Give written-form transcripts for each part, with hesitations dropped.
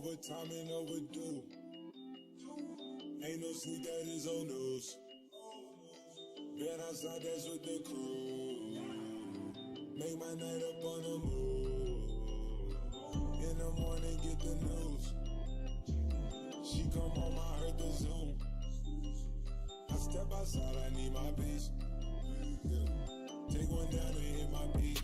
overtime and overdue. Ain't no sleep, that is old news. Been outside, that's with the crew. Make my night up on the move. In the morning, get the news. She come home, I heard the Zoom. I step outside, I need my peace. Take one down and hit my beat.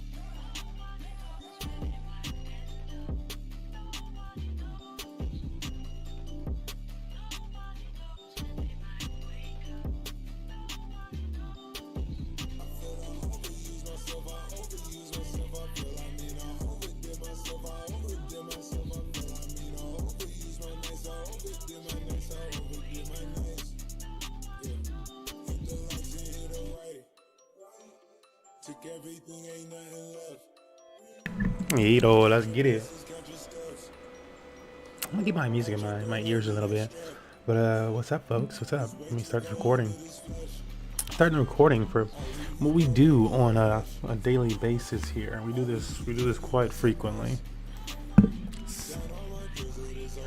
Took everything, ain't nothing left. Yo, let's get it. I'm gonna keep my music in my ears a little bit. But what's up, folks? What's up? Let me start this recording. Starting recording for what we do on a daily basis here. We do this quite frequently.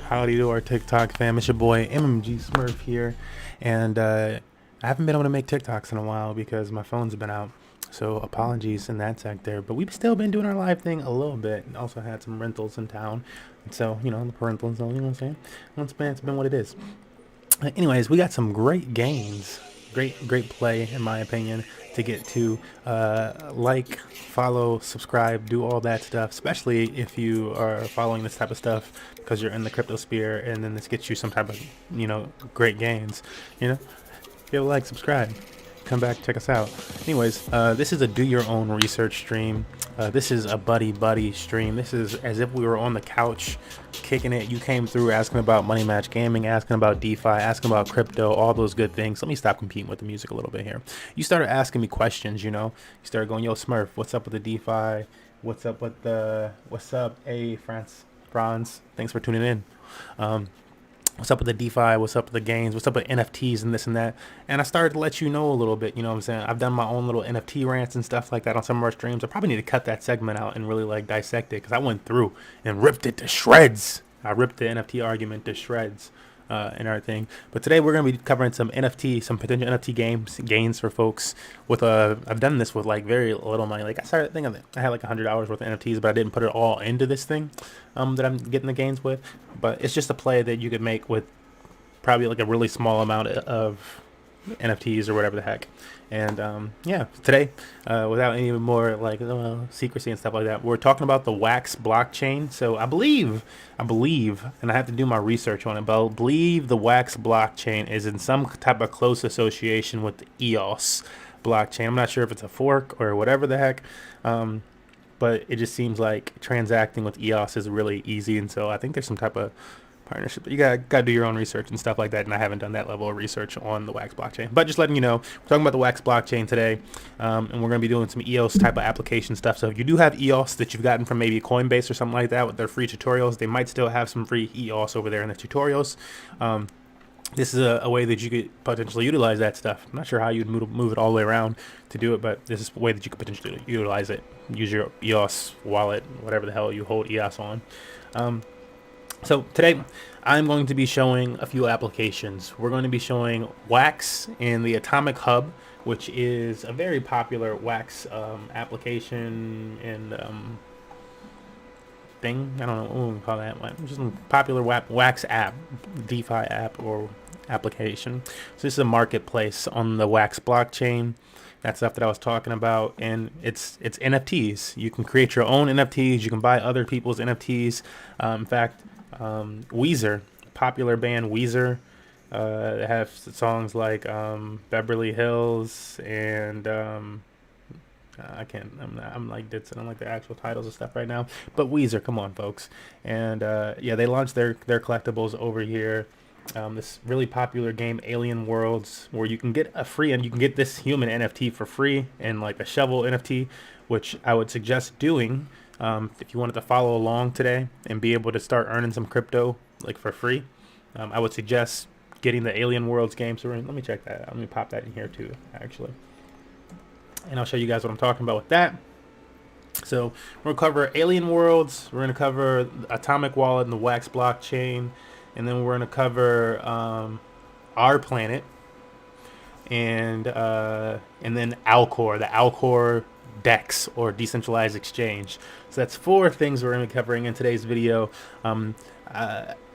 Howdy to our TikTok fam. It's your boy MMG Smurf here, and I haven't been able to make TikToks in a while because my phone's been out. So apologies in that sector, but we've still been doing our live thing a little bit. Also had some rentals in town, and so the parental and stuff. You know what I'm saying? It's been what it is. Anyways, we got some great gains, great play in my opinion to get to. Like, follow, subscribe, do all that stuff. Especially if you are following this type of stuff because you're in the crypto sphere, and then this gets you some type of great gains. Yo, like, subscribe. Come back, check us out. Anyways, this is a do your own research stream. This is a buddy stream. This is as if we were on the couch kicking it. You came through asking about money match gaming, asking about DeFi, asking about crypto, all those good things. Let me stop competing with the music a little bit here. You started asking me questions, you started going, yo, Smurf, what's up with the DeFi? What's up, hey, Franz, thanks for tuning in. What's up with the DeFi? What's up with the gains? What's up with NFTs and this and that? And I started to let you know a little bit, you know what I'm saying? I've done my own little NFT rants and stuff like that on some of our streams. I probably need to cut that segment out and really dissect it because I went through and ripped it to shreds. I ripped the NFT argument to shreds and everything. But today we're going to be covering some potential NFT gains for folks with I've done this with very little money. I started thinking that I had $100 worth of NFTs, but I didn't put it all into this thing that I'm getting the gains with. But it's just a play that you could make with probably a really small amount of NFTs or whatever the heck. And yeah, today, without any more secrecy and stuff like that, we're talking about the Wax blockchain. So I believe, and I have to do my research on it, but I believe the Wax blockchain is in some type of close association with the EOS blockchain. I'm not sure if it's a fork or whatever the heck, but it just seems like transacting with EOS is really easy, and so I think there's some type of partnership. You gotta do your own research and stuff like that, and I haven't done that level of research on the Wax blockchain. But just letting you know, we're talking about the Wax blockchain today, and we're gonna be doing some EOS type of application stuff. So if you do have EOS that you've gotten from maybe Coinbase or something like that with their free tutorials, they might still have some free EOS over there in the tutorials. This is a way that you could potentially utilize that stuff. I'm not sure how you'd move it all the way around to do it, but this is a way that you could potentially utilize it. Use your EOS wallet, whatever the hell you hold EOS on. So today, I'm going to be showing a few applications. We're going to be showing Wax in the Atomic Hub, which is a very popular Wax application and thing. I don't know what we call that. Just a popular Wax app, DeFi app or application. So this is a marketplace on the Wax blockchain. That stuff that I was talking about, and it's NFTs. You can create your own NFTs. You can buy other people's NFTs. In fact, Weezer, popular band Weezer, they have songs like Beverly Hills and I'm like the actual titles of stuff right now, but Weezer, come on folks. And yeah, they launched their collectibles over here. This really popular game Alien Worlds, where you can get you can get this human NFT for free, and a shovel NFT, which I would suggest doing if you wanted to follow along today and be able to start earning some crypto for free. I would suggest getting the Alien Worlds game. So let me check that out. Let me pop that in here too, actually, and I'll show you guys what I'm talking about with that. So we're gonna cover alien worlds. We're gonna cover atomic wallet and the wax blockchain, and then we're gonna cover our planet, and then Alcor, the Alcor DEX or decentralized exchange. So that's 4 things we're gonna be covering in today's video. I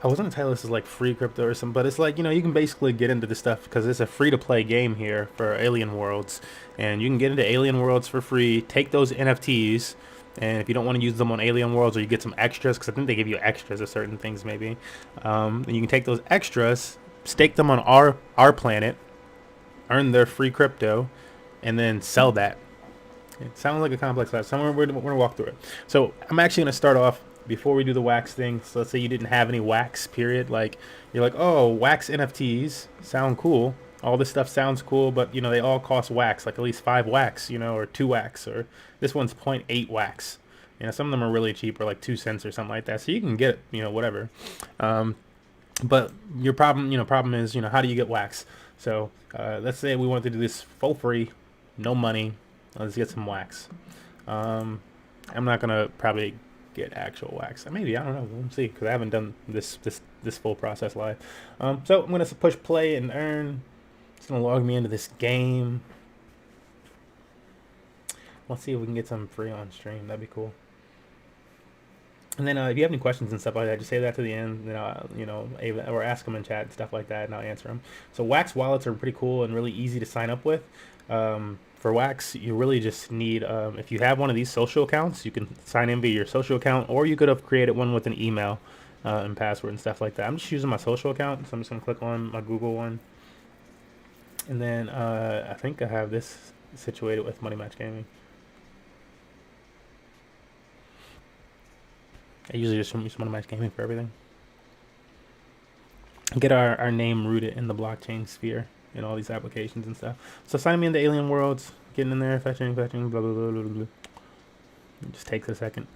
wasn't gonna tell this is like free crypto or something, but it's like, you can basically get into this stuff because it's a free to play game here for Alien Worlds, and you can get into Alien Worlds for free. Take those NFTs, and if you don't want to use them on Alien Worlds, or you get some extras, because I think they give you extras of certain things maybe, and you can take those extras, stake them on our planet, earn their free crypto, and then sell that. It sounds like a complex class. So we're going to walk through it. So I'm actually going to start off before we do the wax thing. So let's say you didn't have any wax, period. Like, you're like, oh, wax NFTs sound cool. All this stuff sounds cool, but, they all cost wax, like at least 5 wax, or 2 wax, or this one's 0.8 wax. Some of them are really cheap, or like 2 cents or something like that. So you can get it, whatever. But your problem is, how do you get wax? So let's say we want to do this for free, no money. Let's get some wax. I'm not gonna probably get actual wax. Maybe, I don't know. We'll see, because I haven't done this full process live. So I'm gonna push play and earn. It's gonna log me into this game. Let's see if we can get some free on stream. That'd be cool. And then if you have any questions and stuff like that, just say that to the end. Then I'll, or ask them in chat and stuff like that, and I'll answer them. So wax wallets are pretty cool and really easy to sign up with. For wax, you really just need, if you have one of these social accounts, you can sign in via your social account, or you could have created one with an email and password and stuff like that. I'm just using my social account, so I'm just going to click on my Google one. And then I think I have this situated with Money Match Gaming. I usually just use Money Match Gaming for everything. Get our name rooted in the blockchain sphere in all these applications and stuff. So sign me into Alien Worlds, getting in there, fetching, blah, blah, blah, blah, blah. It just takes a second.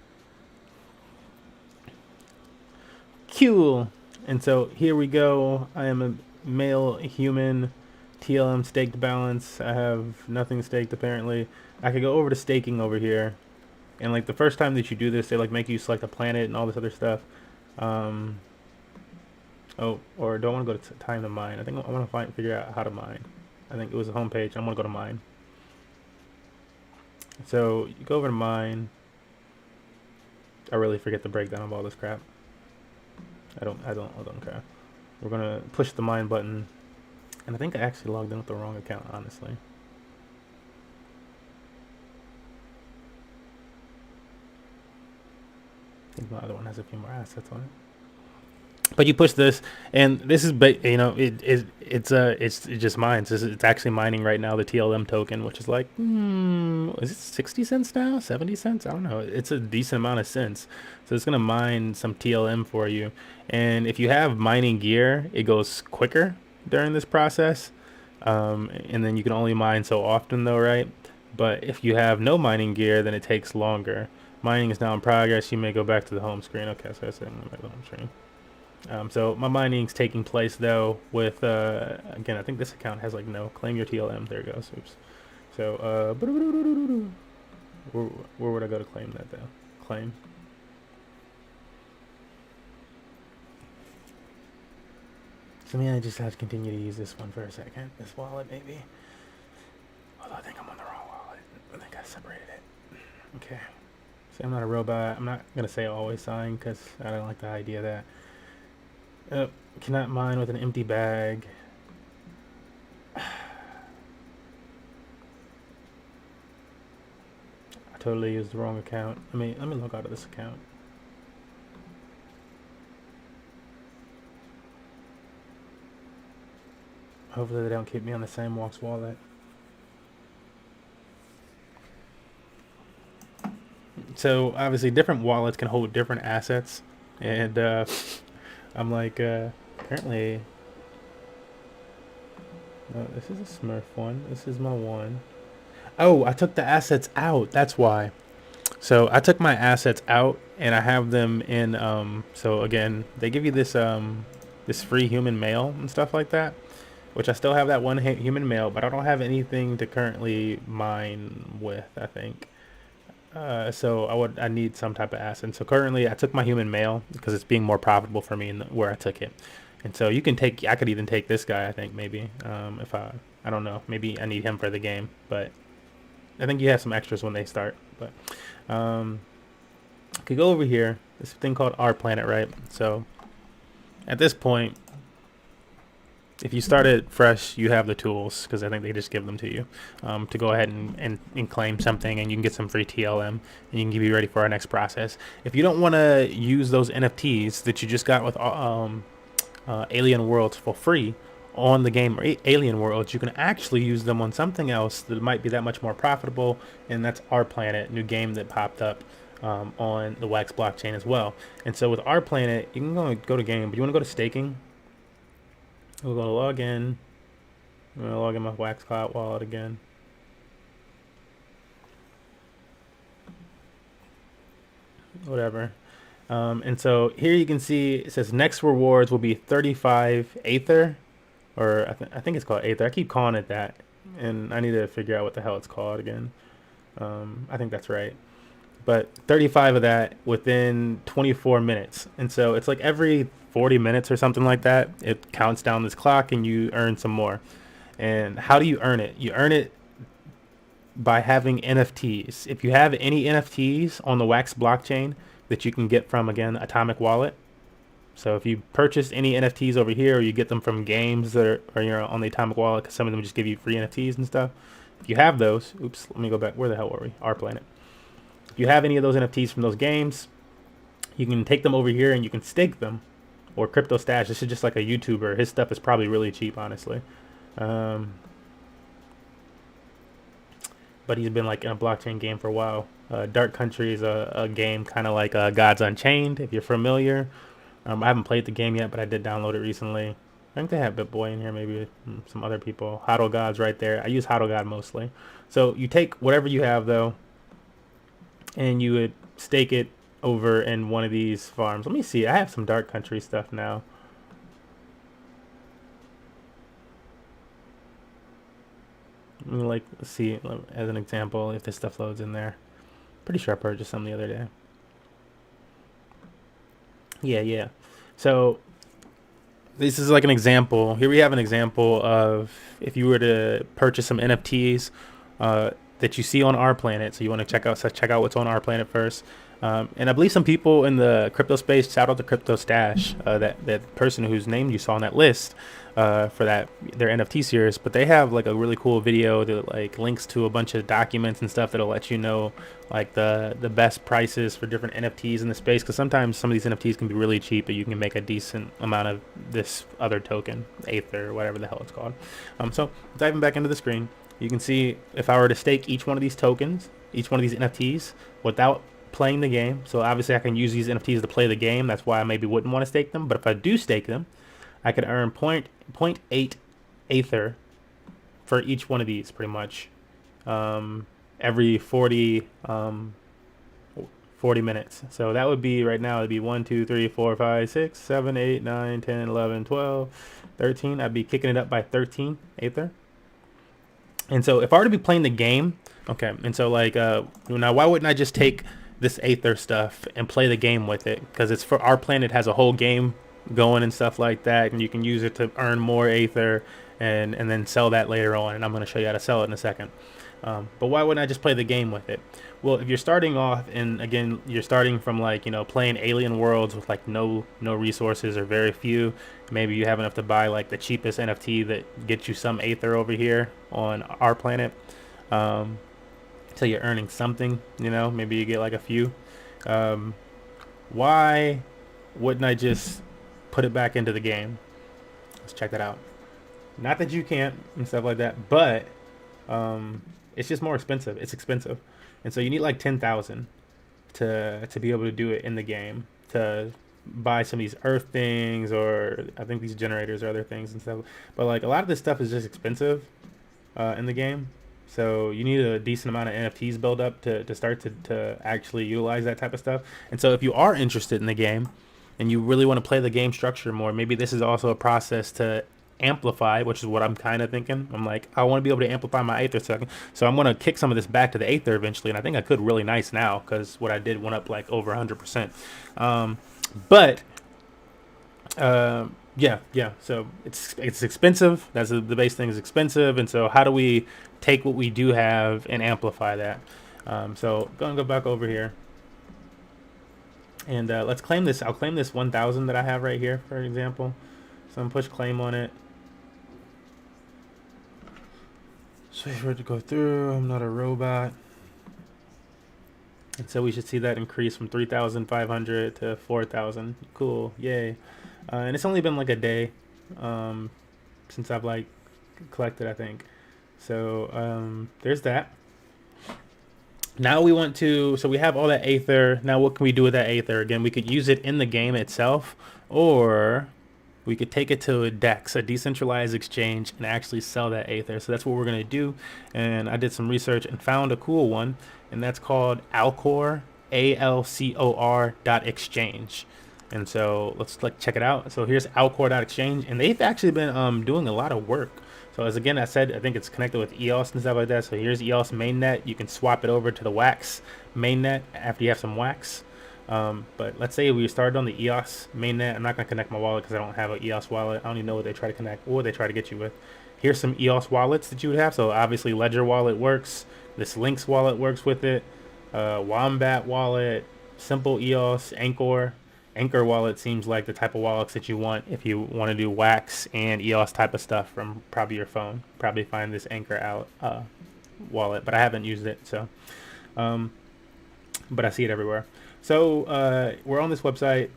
Cool. And so here we go. I am a male human, TLM staked balance. I have nothing staked apparently. I could go over to staking over here. And like the first time that you do this, they like make you select a planet and all this other stuff. Oh, or do I want to go to time to mine? I think I want to figure out how to mine. I think it was a home page. I want to go to mine. So you go over to mine. I really forget the breakdown of all this crap. I don't care. We're gonna push the mine button, and I think I actually logged in with the wrong account, honestly. I think my other one has a few more assets on it. But you push this, and this is, it's just mine. It's actually mining right now the TLM token, which is like, is it 60 cents now? 70 cents? I don't know. It's a decent amount of cents. So it's gonna mine some TLM for you. And if you have mining gear, it goes quicker during this process. And then you can only mine so often, though, right? But if you have no mining gear, then it takes longer. Mining is now in progress. You may go back to the home screen. Okay, so I said I'm gonna go to the home screen. So my mining's taking place though with again, I think this account has like no claim your TLM. There it goes. Oops. So where would I go to claim that though? Claim. So I just have to continue to use this one for a second. This wallet maybe. Although I think I'm on the wrong wallet. I think I separated it. Okay. So I'm not a robot. I'm not gonna say always sign because I don't like the idea of that. Cannot mine with an empty bag. I totally used the wrong account. Let me log out of this account. Hopefully they don't keep me on the same Wax wallet. So obviously different wallets can hold different assets, and I'm like, apparently, no, this is a Smurf one. This is my one. Oh, I took the assets out. That's why. So I took my assets out, and I have them in, so again, they give you this, this free human mail and stuff like that, which I still have that one human mail, but I don't have anything to currently mine with, I think. So I need some type of asset. And so currently I took my human male because it's being more profitable for me where I took it. And so I could even take this guy, I think, maybe, if I don't know, maybe I need him for the game, but I think you have some extras when they start. But I could go over here, this thing called Our Planet, right? So at this point, if you started fresh, you have the tools, because I think they just give them to you, to go ahead and claim something, and you can get some free TLM, and you can be ready for our next process. If you don't want to use those NFTs that you just got with Alien Worlds for free on the game Alien Worlds, you can actually use them on something else that might be that much more profitable, and that's Our Planet, new game that popped up on the Wax blockchain as well. And so with Our Planet, you can go to game, but you want to go to staking. We'll go to log in. I'm going to log in my Wax Cloud wallet again. Whatever. And so here you can see it says next rewards will be 35 Aether. Or I think it's called Aether. I keep calling it that. And I need to figure out what the hell it's called again. I think that's right. But 35 of that within 24 minutes. And so it's like every 40 minutes or something like that, it counts down this clock and you earn some more. And how do you earn it? You earn it by having NFTs. If you have any NFTs on the Wax blockchain that you can get from, again, Atomic Wallet. So if you purchase any NFTs over here, or you get them from games that are on the Atomic Wallet, because some of them just give you free NFTs and stuff. If you have those, oops, let me go back. Where the hell were we? Our Planet. If you have any of those NFTs from those games, you can take them over here and you can stake them. Or Crypto Stash. This is just like a YouTuber. His stuff is probably really cheap, honestly. But he's been like in a blockchain game for a while. Dark Country is a game kind of like Gods Unchained, if you're familiar. I haven't played the game yet, but I did download it recently. I think they have BitBoy in here, maybe some other people. Hodl God's right there. I use Hodl God mostly. So you take whatever you have, though, and you would stake it over in one of these farms. Let me see. I have some Dark Country stuff now. Let's see, as an example, if this stuff loads in there. Pretty sure I purchased some the other day. Yeah. So this is like an example. Here we have an example of if you were to purchase some NFTs that you see on Our Planet. So you want to check out what's on Our Planet first. And I believe some people in the crypto space, shout out to Crypto Stash, that person whose name you saw on that list for their NFT series. But they have like a really cool video that like links to a bunch of documents and stuff that'll let you know like the best prices for different NFTs in the space. Because sometimes some of these NFTs can be really cheap, but you can make a decent amount of this other token, Aether, or whatever the hell it's called. So diving back into the screen, you can see if I were to stake each one of these tokens, each one of these NFTs without playing the game. So obviously I can use these NFTs to play the game. That's why I maybe wouldn't want to stake them. But if I do stake them, I could earn 0.8 Aether for each one of these, pretty much, every 40 minutes. So that would be, right now, it'd be 1, 2, 3, 4, 5, 6, 7, 8, 9, 10, 11, 12, 13. I'd be kicking it up by 13 Aether. And so if I were to be playing the game, okay, and so like, now why wouldn't I just take this Aether stuff and play the game with it? Because it's for Our Planet, has a whole game going and stuff like that, and you can use it to earn more Aether and then sell that later on. And I'm going to show you how to sell it in a second. But why wouldn't I just play the game with it? Well, if you're starting off, and again, you're starting from like, playing Alien Worlds with like no resources or very few, maybe you have enough to buy like the cheapest NFT that gets you some Aether over here on Our Planet. So you're earning something, maybe you get like a few. Why wouldn't I just put it back into the game? Let's check that out. Not that you can't and stuff like that, but it's just more expensive. It's expensive. And so you need like 10,000 to be able to do it in the game, to buy some of these earth things, or I think these generators or other things and stuff. But like a lot of this stuff is just expensive in the game. So you need a decent amount of NFTs build up to start to actually utilize that type of stuff. And so if you are interested in the game and you really want to play the game structure more, maybe this is also a process to amplify, which is what I'm kind of thinking. I'm like, I want to be able to amplify my Aether second, so I'm going to kick some of this back to the Aether eventually, and I think I could really nice now because what I did went up like over 100%. But yeah. So it's expensive. That's the base thing is expensive, and so how do we take what we do have and amplify that? So gonna go back over here, and let's claim this. I'll claim this 1,000 that I have right here, for example. So I'm push claim on it. So wait for it to go through. I'm not a robot. And so we should see that increase from 3,500 to 4,000. Cool, yay. And it's only been like a day since I've like collected, I think. So there's that. Now we want to, so we have all that Aether. Now what can we do with that Aether? Again, we could use it in the game itself, or we could take it to a DEX, a decentralized exchange, and actually sell that Aether. So that's what we're going to do. And I did some research and found a cool one, and that's called Alcor, ALCOR.exchange. And so let's check it out. So here's Alcor.exchange, and they've actually been doing a lot of work. So as again I said, I think it's connected with EOS and stuff like that. So here's EOS mainnet. You can swap it over to the Wax mainnet after you have some Wax. But let's say we started on the EOS mainnet. I'm not going to connect my wallet because I don't have an EOS wallet. I don't even know what they try to connect or what they try to get you with. Here's some EOS wallets that you would have. So obviously Ledger wallet works. This Lynx wallet works with it. Wombat wallet, Simple EOS, Anchor wallet seems like the type of wallets that you want if you want to do Wax and EOS type of stuff from probably your phone. Probably find this Anchor out wallet, but I haven't used it. So, but I see it everywhere. So we're on this website.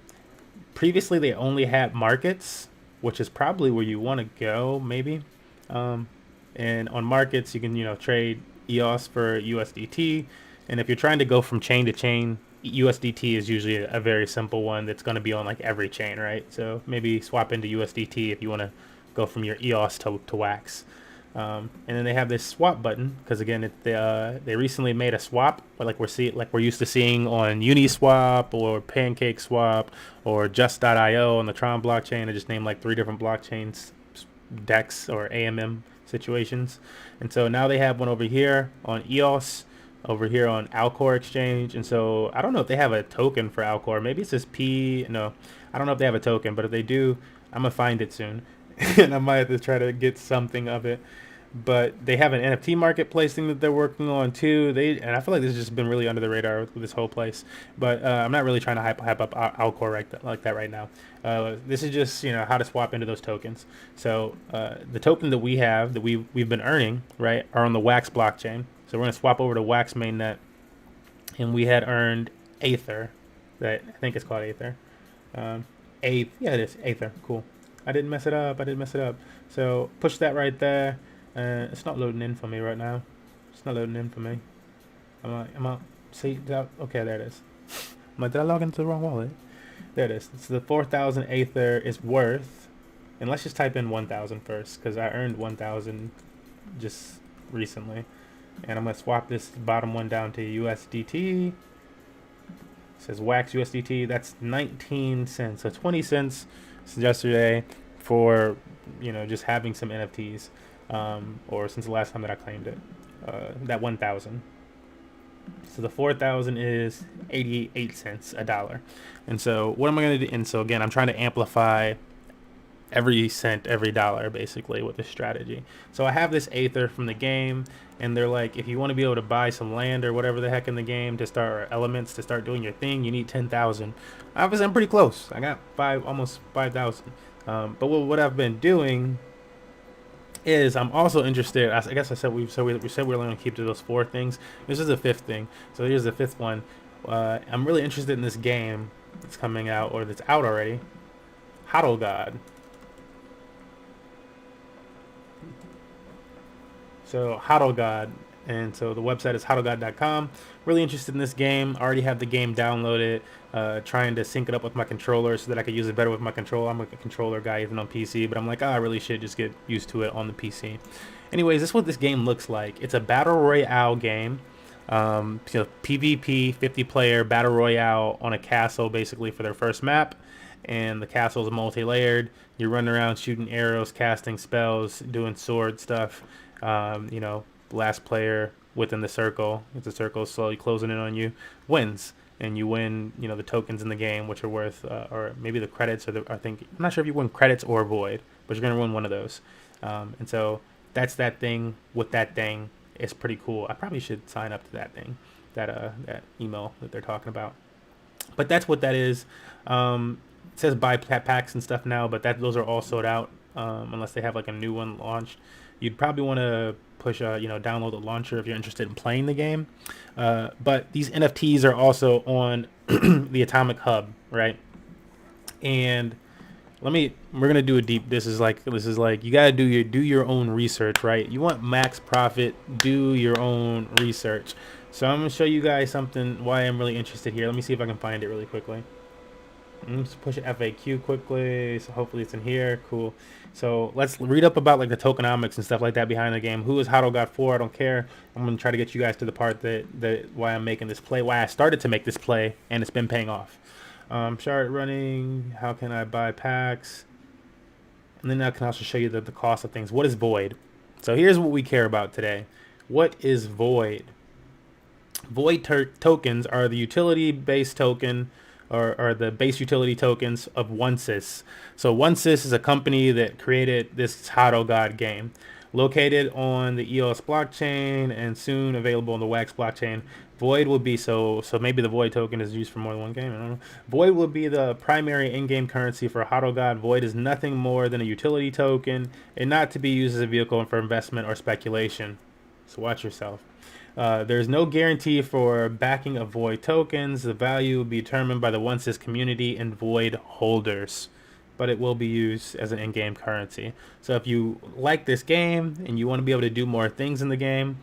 Previously, they only had markets, which is probably where you want to go, maybe. And on markets, you can trade EOS for USDT. And if you're trying to go from chain to chain, USDT is usually a very simple one that's going to be on like every chain, right? So maybe swap into USDT if you want to go from your EOS to Wax. And then they have this swap button because again, they recently made a swap, but like we're used to seeing on Uniswap or PancakeSwap or Just.io on the Tron blockchain. I just named like 3 different blockchains, DEX or AMM situations. And so now they have one over here on EOS, over here on Alcor exchange. And so I don't know if they have a token for Alcor. Maybe it says no, I don't know if they have a token, but if they do, I'm gonna find it soon and I might have to try to get something of it. But they have an NFT marketplace thing that they're working on too. And I feel like this has just been really under the radar with this whole place. But I'm not really trying to hype up Alcor like that right now. This is just how to swap into those tokens. So the token that we have that we've been earning, right, are on the Wax blockchain. So we're gonna swap over to Wax mainnet, and we had earned Aether. That I think it's called Aether. Yeah, it is Aether. Cool. I didn't mess it up. So push that right there. It's not loading in for me right now. It's not loading in for me. I'm out. See, okay, there it is. I'm like, did I log into the wrong wallet? There it is. So the 4,000 Aether is worth, and let's just type in 1,000 first, because I earned 1,000 just recently. And I'm going to swap this bottom one down to USDT. It says Wax USDT. That's 19 cents. So 20 cents since yesterday for, just having some NFTs. Or since the last time that I claimed it. That 1,000. So the 4,000 is 88 cents, $1. And so what am I going to do? And so again, I'm trying to amplify every cent, every dollar, basically, with this strategy. So I have this Aether from the game, and they're like, if you want to be able to buy some land or whatever the heck in the game to start, or elements to start doing your thing, you need 10,000. Obviously, I'm pretty close. I got almost 5,000. But what I've been doing is I'm also interested. I guess I said we said we're only going to keep to those 4 things. This is the 5th thing. So here's the 5th one. I'm really interested in this game that's coming out, or that's out already. Hodl God. So Hodl God, and so the website is hodlgod.com. Really interested in this game. Already have the game downloaded. Trying to sync it up with my controller so that I could use it better with my controller. I'm a controller guy even on PC, but I'm like, I really should just get used to it on the PC. Anyways, this is what this game looks like. It's a battle royale game. PvP 50-player battle royale on a castle, basically, for their first map. and the castle is multi-layered. You're running around shooting arrows, casting spells, doing sword stuff. You know, last player within the circle, if the circle is slowly closing in on you, wins. And you win, you know, the tokens in the game, which are worth, or maybe the credits, or I think, I'm not sure if you win credits or void, but you're going to win one of those. And so that's that thing with that thing. It's pretty cool. I probably should sign up to that thing, that email that they're talking about. But that's what that is. It says buy packs and stuff now, but those are all sold out unless they have like a new one launched. You'd probably want to push, download the launcher if you're interested in playing the game. But these NFTs are also on the Atomic Hub, right? And we're gonna do a deep. This is like you gotta do your own research, right? You want max profit, do your own research. So I'm gonna show you guys something why I'm really interested here. Let me see if I can find it really quickly. Let's push FAQ quickly. So hopefully it's in here. Cool. So let's read up about like the tokenomics and stuff like that behind the game. Who is Hodl God for? I don't care. I'm gonna try to get you guys to the part that why I'm making this play, why I started to make this play, and it's been paying off. Start running. How can I buy packs? And then I can also show you the cost of things. What is void? So here's what we care about today. What is void? Void tokens are the utility-based token or the base utility tokens of OneSys. So OneSys is a company that created this Hodl God game. Located on the EOS blockchain and soon available on the Wax blockchain. Void will be so maybe the Void token is used for more than one game. I don't know. Void will be the primary in-game currency for Hodl God. Void is nothing more than a utility token and not to be used as a vehicle for investment or speculation. So watch yourself. There's no guarantee for backing of Void tokens. The value will be determined by the OneSys community and Void holders, but it will be used as an in-game currency. So if you like this game and you want to be able to do more things in the game,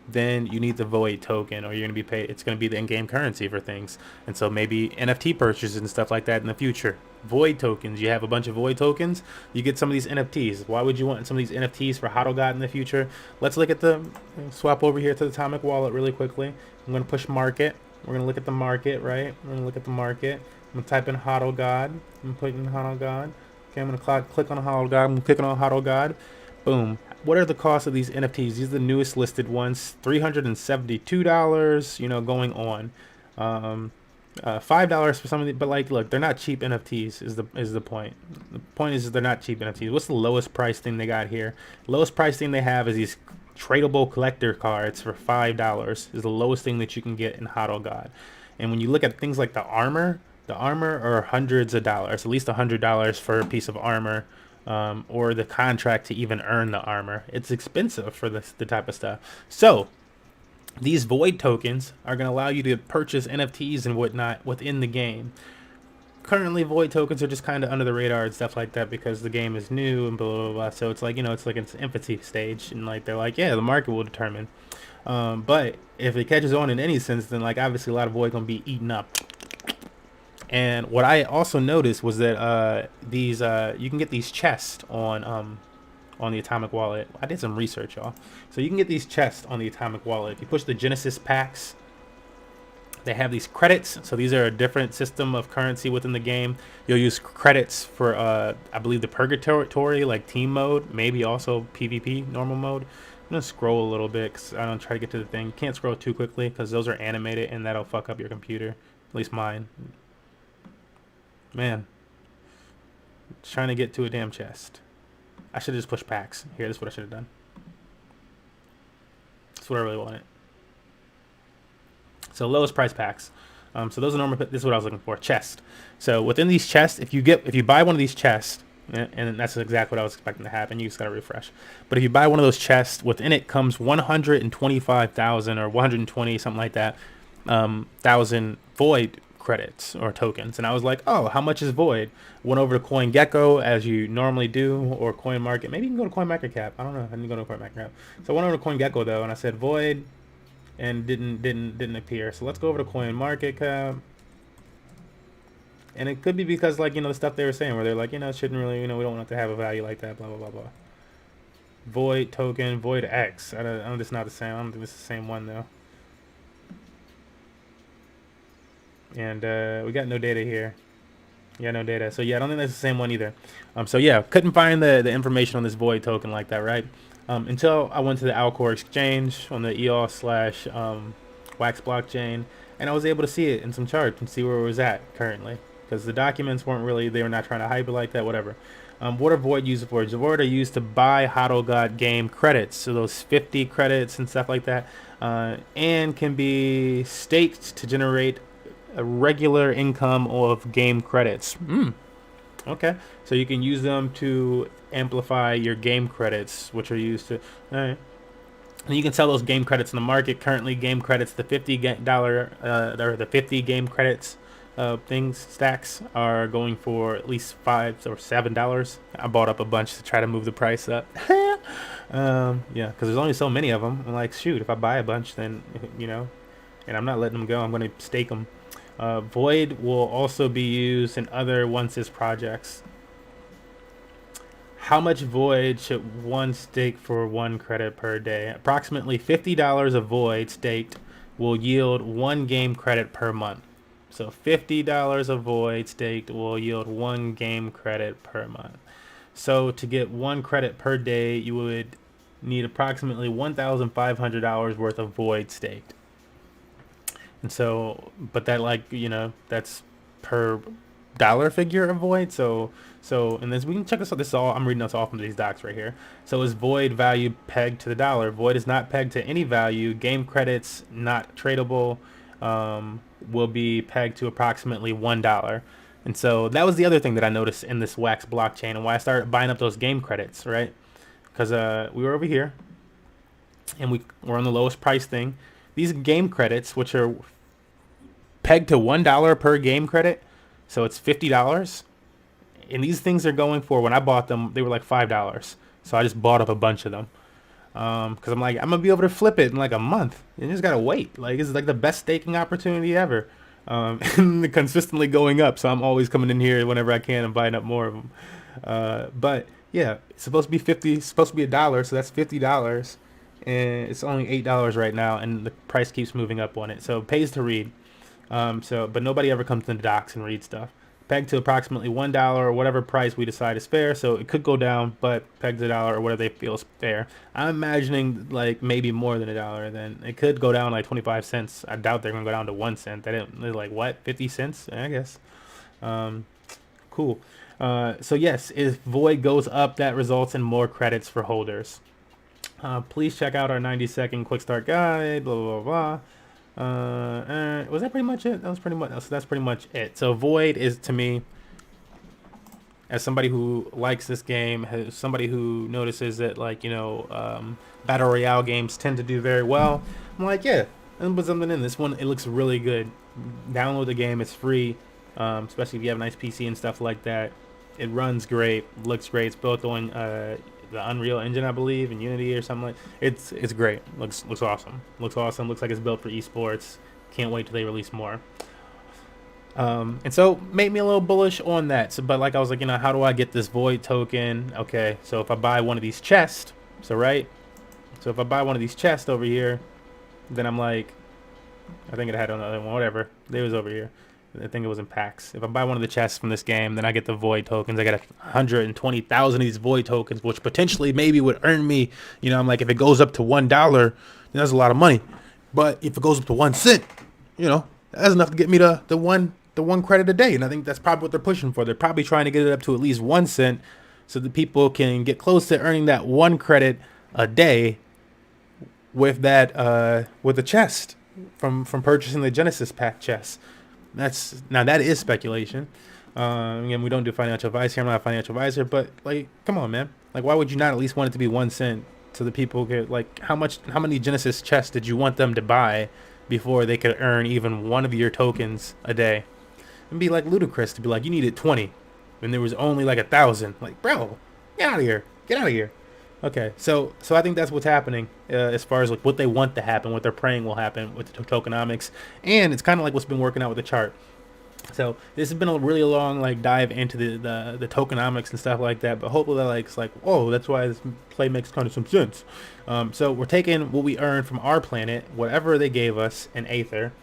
then you need the Void token, or you're going to be paid. It's going to be the in-game currency for things. And so maybe NFT purchases and stuff like that in the future. Void tokens. You have a bunch of Void tokens. You get some of these NFTs. Why would you want some of these NFTs for Hodl God in the future? Let's look at swap over here to the Atomic Wallet really quickly. I'm going to push market. We're going to look at the market, right? We're going to look at the market. I'm going to type in Hodl God. I'm putting Hodl God. Okay, I'm going to click on Hodl God. I'm clicking on Hodl God. Boom. What are the costs of these NFTs? These are the newest listed ones. $372, going on. $5 for some of the, but like, look, they're not cheap NFTs is the point. The point is they're not cheap NFTs. What's the lowest price thing they got here? Lowest price thing they have is these tradable collector cards for $5 is the lowest thing that you can get in Hodl God. And when you look at things like the armor are hundreds of dollars, at least $100 for a piece of armor. Or the contract to even earn the armor. It's expensive for the type of stuff. So these Void tokens are going to allow you to purchase NFTs and whatnot within the game. Currently, Void tokens are just kind of under the radar and stuff like that because the game is new and blah, blah, blah. So it's like, it's like its infancy stage. And like, they're like, yeah, the market will determine. But if it catches on in any sense, then like obviously a lot of Void going to be eaten up. And what I also noticed was that these you can get these chests on the Atomic Wallet. I did some research, y'all. So you can get these chests on the Atomic Wallet. If you push the Genesis packs, they have these credits. So these are a different system of currency within the game. You'll use credits for, I believe, the Purgatory, like team mode, maybe also PvP, normal mode. I'm going to scroll a little bit because I don't try to get to the thing. You can't scroll too quickly because those are animated and that'll fuck up your computer, at least mine. Man, just trying to get to a damn chest. I should have just pushed packs. Here, this is what I should have done. That's what I really wanted. So lowest price packs. So those are normal. This is what I was looking for. Chest. So within these chests, if you buy one of these chests, and that's exactly what I was expecting to happen. You just gotta refresh. But if you buy one of those chests, within it comes 125,000 or 120 something like that, thousand Void credits or tokens. And I was like, oh, how much is Void? Went over to CoinGecko as you normally do, or CoinMarket. Maybe you can go to CoinMarketCap. I don't know. I didn't go to CoinMarketCap. So I went over to CoinGecko though, and I said Void, and didn't appear. So let's go over to CoinMarketCap. And it could be because like the stuff they were saying where they're like it shouldn't really we don't want it to have a value like that, blah blah blah blah. Void token, Void X. I don't it's not the same. I don't think it's the same one though. And we got no data here. Yeah, no data. So yeah, I don't think that's the same one either. So yeah, couldn't find the information on this Void token like that, right? Until I went to the Alcor exchange on the EOS slash Wax blockchain, and I was able to see it in some charts and see where it was at currently. Because the documents weren't really, they were not trying to hype it like that, whatever. What are Void used for? Void are used to buy HODL God game credits, so those 50 credits and stuff like that, and can be staked to generate a regular income of game credits. Okay, so you can use them to amplify your game credits, which are used to. All right. And you can sell those game credits in the market. Currently, game credits, the $50 or the 50 game credits things stacks are going for at least $5 or $7. I bought up a bunch to try to move the price up. Yeah, because there's only so many of them. I'm like, shoot, if I buy a bunch, then and I'm not letting them go. I'm going to stake them. Void will also be used in other OneSys projects. How much Void should one stake for 1 credit per day? Approximately $50 of Void staked will yield 1 game credit per month. So $50 of Void staked will yield 1 game credit per month. So to get 1 credit per day, you would need approximately $1,500 worth of Void staked. And so, but that that's per dollar figure of Void. So, and this we can check this out. This is all I'm reading this off from these docs right here. So is Void value pegged to the dollar? Void is not pegged to any value. Game credits not tradable will be pegged to approximately $1. And so that was the other thing that I noticed in this Wax blockchain and why I started buying up those game credits, right? Because we were over here and we were on the lowest price thing. These game credits, which are pegged to $1 per game credit, so it's $50. And these things are going for, when I bought them, they were like $5. So I just bought up a bunch of them. Because I'm like, I'm going to be able to flip it in like a month. You just got to wait. Like, this is like the best staking opportunity ever. And consistently going up. So I'm always coming in here whenever I can and buying up more of them. But yeah, it's supposed to be it's supposed to be $1. So that's $50. And it's only $8 right now. And the price keeps moving up on it. So it pays to read. But nobody ever comes to the docs and reads stuff. Pegged to approximately $1 or whatever price we decide is fair. So it could go down, but pegged to $1 or whatever they feel is fair. I'm imagining like maybe more than $1. Then it could go down like 25 cents. I doubt they're gonna go down to 1 cent. They're like what, 50 cents? I guess. Cool. So yes, if Void goes up, that results in more credits for holders. Please check out our 90-second quick start guide. Blah blah blah. Was that pretty much it? That was pretty much. So that's pretty much it. So Void is, to me, as somebody who likes this game, as somebody who notices that battle royale games tend to do very well. I'm like, yeah, and put something in this one. It looks really good. Download the game. It's free, especially if you have a nice PC and stuff like that. It runs great. Looks great. It's built on the Unreal Engine, I believe, and Unity or something like. It's great. Looks awesome. Looks awesome. Looks like it's built for esports. Can't wait till they release more. And so made me a little bullish on that. So, but like I was like, how do I get this Void token? Okay, so if I buy one of these chests, so if I buy one of these chests over here, then I'm like, I think it had another one, whatever. It was over here. I think it was in packs. If I buy one of the chests from this game, then I get the Void tokens. I get 120,000 of these Void tokens, which potentially maybe would earn me. I'm like, if it goes up to $1, then that's a lot of money. But if it goes up to 1 cent, that's enough to get me the one credit a day. And I think that's probably what they're pushing for. They're probably trying to get it up to at least 1 cent, so that people can get close to earning that 1 credit a day with that with the chest from purchasing the Genesis pack chest. That is speculation. Again, we don't do financial advice here. I'm not a financial advisor, but like, come on, man. Like, why would you not at least want it to be 1 cent so the people get like, how many Genesis chests did you want them to buy before they could earn even one of your tokens a day? It'd be like ludicrous to be like, you needed 20 when there was only like 1,000. Like, bro, get out of here. Get out of here. Okay, so I think that's what's happening as far as like what they want to happen, what they're praying will happen with the tokenomics, and it's kind of like what's been working out with the chart. So this has been a really long like dive into the tokenomics and stuff like that, but hopefully that it's like, whoa, that's why this play makes kind of some sense. So we're taking what we earned from our planet, whatever they gave us in Aether,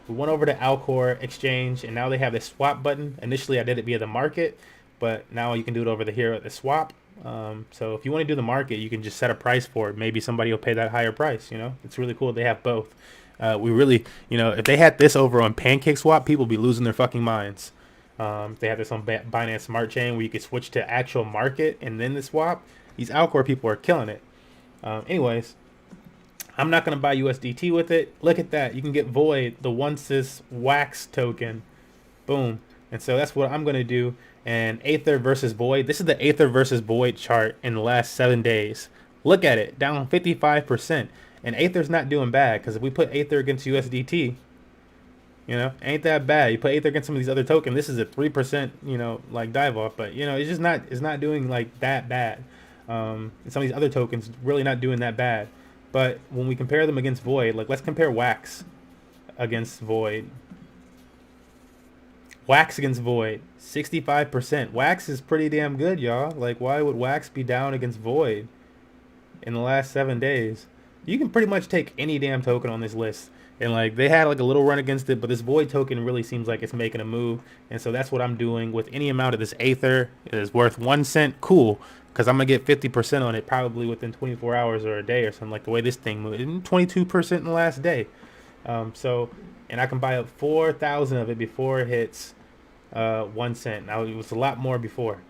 We went over to Alcor Exchange, and now they have this swap button. Initially, I did it via the market, but now you can do it over here at the swap. So if you want to do the market, you can just set a price for it. Maybe somebody will pay that higher price. You know, it's really cool. They have both. We really, if they had this over on Pancake Swap, people would be losing their fucking minds. They have this on Binance Smart Chain where you could switch to actual market and then the swap. These Alcor people are killing it. Anyways, I'm not going to buy USDT with it. Look at that. You can get Void, the OneSys Wax token. Boom. And so that's what I'm going to do. And Aether versus Void. This is the Aether versus Void chart in the last 7 days. Look at it. Down 55%. And Aether's not doing bad, because if we put Aether against USDT, ain't that bad. You put Aether against some of these other tokens. This is a 3%, like dive off. But, it's not doing like that bad. And some of these other tokens really not doing that bad. But when we compare them against Void, like let's compare Wax against Void. Wax against Void, 65%. Wax is pretty damn good, y'all. Like, why would Wax be down against Void in the last 7 days? You can pretty much take any damn token on this list. And like they had like a little run against it, but this Void token really seems like it's making a move. And so that's what I'm doing with any amount of this Aether. It is worth 1 cent. Cool. Because I'm going to get 50% on it probably within 24 hours or a day or something, like the way this thing moved. 22% in the last day. And I can buy up 4,000 of it before it hits 1 cent. Now, it was a lot more before.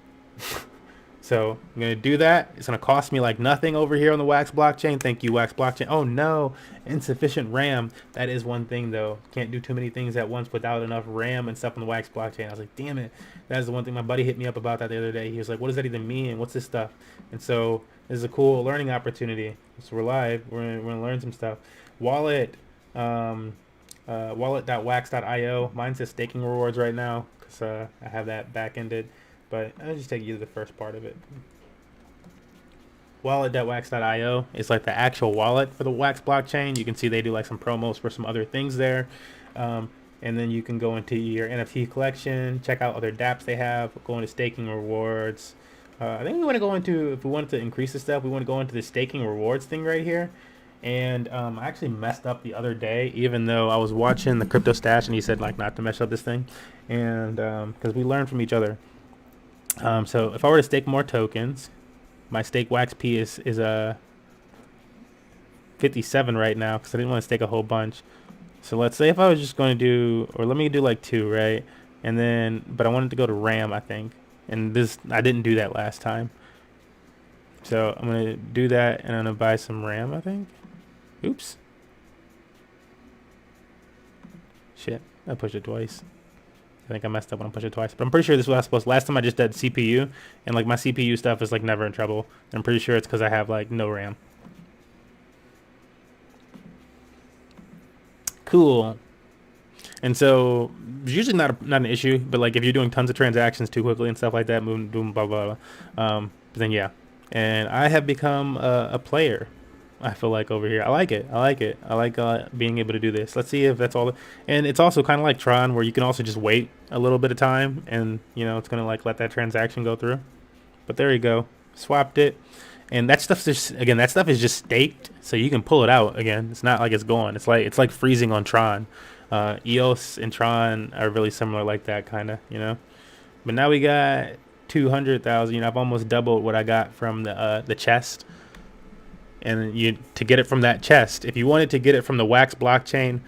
So I'm going to do that. It's going to cost me like nothing over here on the Wax blockchain. Thank you, Wax blockchain. Oh, no. Insufficient RAM. That is one thing, though. Can't do too many things at once without enough RAM and stuff on the Wax blockchain. I was like, damn it. That's the one thing my buddy hit me up about that the other day. He was like, what does that even mean? What's this stuff? And so this is a cool learning opportunity. So we're live. We're going to learn some stuff. Wallet. Wallet.wax.io. Mine says staking rewards right now because I have that back-ended. But I'll just take you to the first part of it. Wallet.wax.io is like the actual wallet for the Wax blockchain. You can see they do like some promos for some other things there. And then you can go into your NFT collection, check out other dApps they have, go into staking rewards. I think we want to go into, if we wanted to increase the stuff, we want to go into the staking rewards thing right here. And I actually messed up the other day, even though I was watching the Crypto Stash and he said like not to mess up this thing. And because we learn from each other. So if I were to stake more tokens, my stake Wax P is 57 right now because I didn't want to stake a whole bunch. So let's say if I was just going to do, or let me do like 2, right? And then, but I wanted to go to RAM, I think. And this, I didn't do that last time. So I'm going to do that and I'm going to buy some RAM, I think. Oops. Shit, I pushed it twice. I think I messed up when I pushed it twice, but I'm pretty sure this was what I was supposed to. Last time I just did CPU, and like my CPU stuff is like never in trouble. I'm pretty sure it's because I have like no RAM. Cool. And so usually not an issue, but like if you're doing tons of transactions too quickly and stuff like that, moving, doing blah blah blah, then yeah. And I have become a player. I feel like over here. I like it. I like being able to do this. Let's see if that's all. And it's also kind of like Tron, where you can also just wait a little bit of time, and it's gonna like let that transaction go through. But there you go. Swapped it, and that stuff just that stuff is just staked, so you can pull it out again. It's not like it's gone. It's like freezing on Tron. EOS and Tron are really similar like that kind of, But now we got 200,000. I've almost doubled what I got from the chest. And to get it from that chest, if you wanted to get it from the Wax blockchain,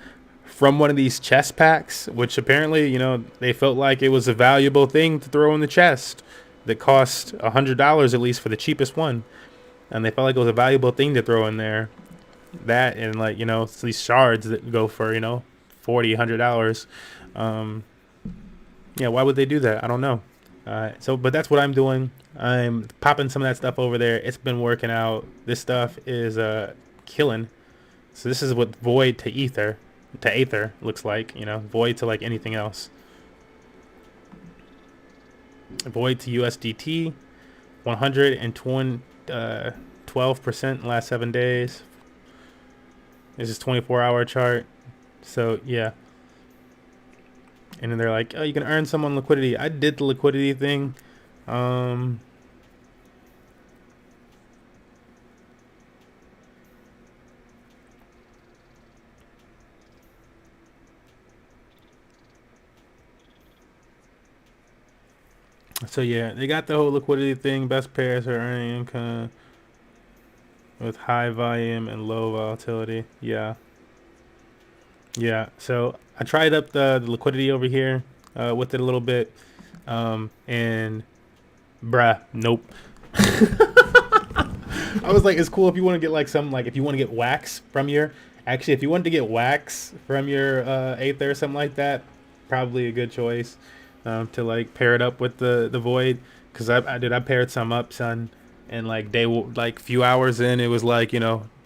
from one of these chest packs, which apparently, they felt like it was a valuable thing to throw in the chest that cost $100 at least for the cheapest one. And they felt like it was a valuable thing to throw in there. That and like, it's these shards that go for, $40, $100. Yeah, why would they do that? I don't know. But that's what I'm doing. I'm popping some of that stuff over there. It's been working out. This stuff is killing. So this is what Void to Aether looks like. Void to like anything else. Void to USDT, 112% in the last 7 days. This is 24-hour chart. So yeah. And then they're like, oh, you can earn some on liquidity. I did the liquidity thing. So yeah, they got the whole liquidity thing. Best pairs are earning income with high volume and low volatility. Yeah, yeah. So I tried up the liquidity over here with it a little bit, and bruh, nope. I was like, it's cool if you want to get like some like if you want to get wax from your actually if you wanted to get wax from your Aether or something like that, probably a good choice to like pair it up with the void because I paired some up, son, and like like few hours in it was like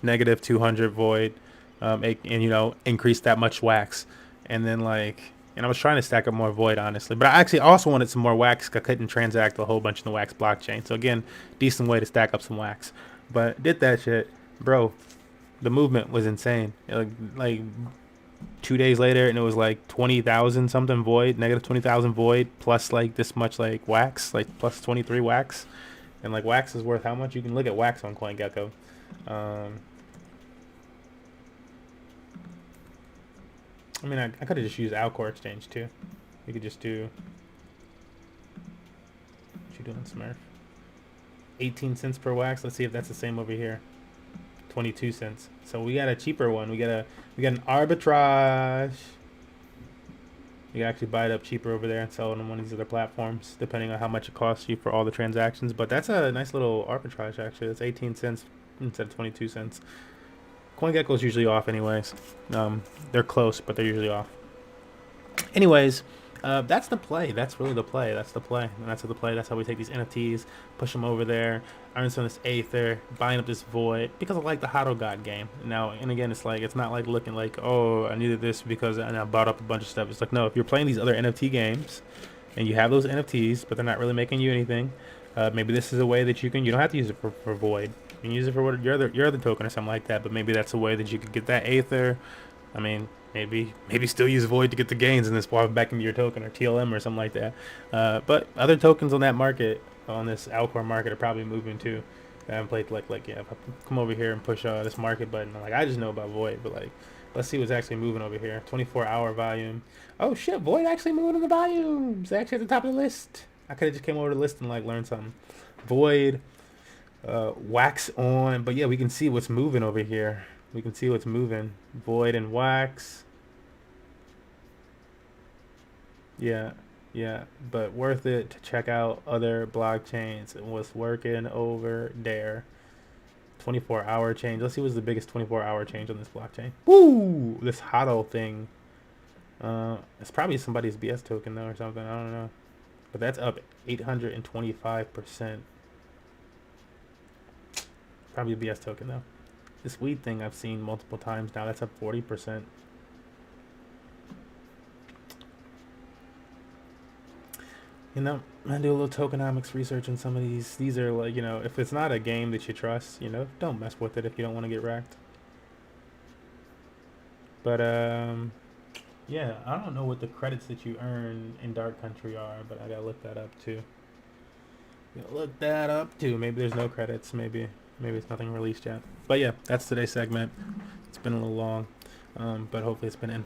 negative 200 void, and increase that much wax, and then like. And I was trying to stack up more void, honestly. But I actually also wanted some more wax. I couldn't transact a whole bunch in the wax blockchain. So again, decent way to stack up some wax. But did that shit, bro. The movement was insane. Like 2 days later, and it was like 20,000 something void, negative 20,000 void, plus like this much like wax, like plus 23 wax, and like wax is worth how much? You can look at wax on CoinGecko. I mean, I could have just used Alcor Exchange too. You could just do. What you doing, Smurf? 18 cents per wax. Let's see if that's the same over here. 22 cents. So we got a cheaper one. We got an arbitrage. You can actually buy it up cheaper over there and sell it on one of these other platforms, depending on how much it costs you for all the transactions. But that's a nice little arbitrage, actually. That's 18 cents instead of 22 cents. CoinGecko is usually off anyways. They're close, but they're usually off. Anyways, that's the play. That's really the play. That's the play. And that's how the play. That's how we take these NFTs, push them over there, earn some of this Aether, buying up this void because I like the Hodl God game. Now, and again, it's like it's not like looking like, oh, I needed this because and I bought up a bunch of stuff. It's like, no, if you're playing these other NFT games and you have those NFTs, but they're not really making you anything, maybe this is a way that you don't have to use it for void. You can use it for your other token or something like that. But maybe that's a way that you could get that Aether. I mean, maybe still use void to get the gains and then swap it back into your token or TLM or something like that. But other tokens on that market, on this Alcor market, are probably moving too. I haven't played like yeah. If I come over here and push this market button, like I just know about void, but like let's see what's actually moving over here. 24-hour volume. Oh shit, void actually moving in the volume. It's actually at the top of the list. I could have just came over to the list and like learned something. Void, wax on, but yeah, we can see what's moving over here. We can see what's moving. Void and wax. Yeah, yeah, but worth it to check out other blockchains and what's working over there. 24-hour change. Let's see what's the biggest 24-hour change on this blockchain. Woo! This HODL thing. It's probably somebody's BS token though or something. I don't know. But that's up 825%. Probably a BS token though. This weed thing I've seen multiple times now. That's up 40%. I do a little tokenomics research on some of these. These are like, if it's not a game that you trust, don't mess with it if you don't want to get wrecked. But, yeah, I don't know what the credits that you earn in Dark Country are, but I gotta look that up too. Maybe there's no credits. Maybe it's nothing released yet. But yeah, that's today's segment. It's been a little long. But hopefully it's been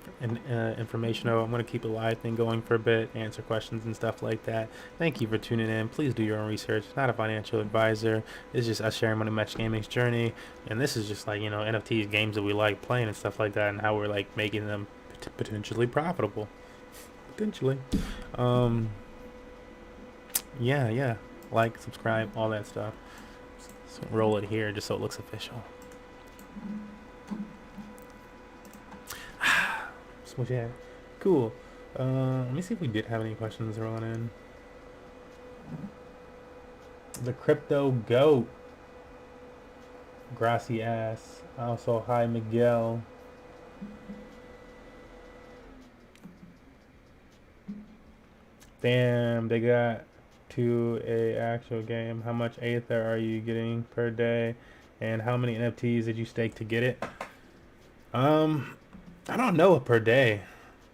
informational. I'm going to keep a live thing going for a bit, answer questions and stuff like that. Thank you for tuning in. Please do your own research. Not a financial advisor. It's just us sharing Money Match Gaming's journey. And this is just like, NFTs, games that we like playing and stuff like that, and how we're like making them potentially profitable. Potentially. Yeah. Like, subscribe, all that stuff. So roll it here just so it looks official. What you had? Cool. Let me see if we did have any questions rolling in. The crypto goat. Grassy ass. Also, hi Miguel. Damn, they got to a actual game. How much Aether are you getting per day? And how many NFTs did you stake to get it? I don't know per day.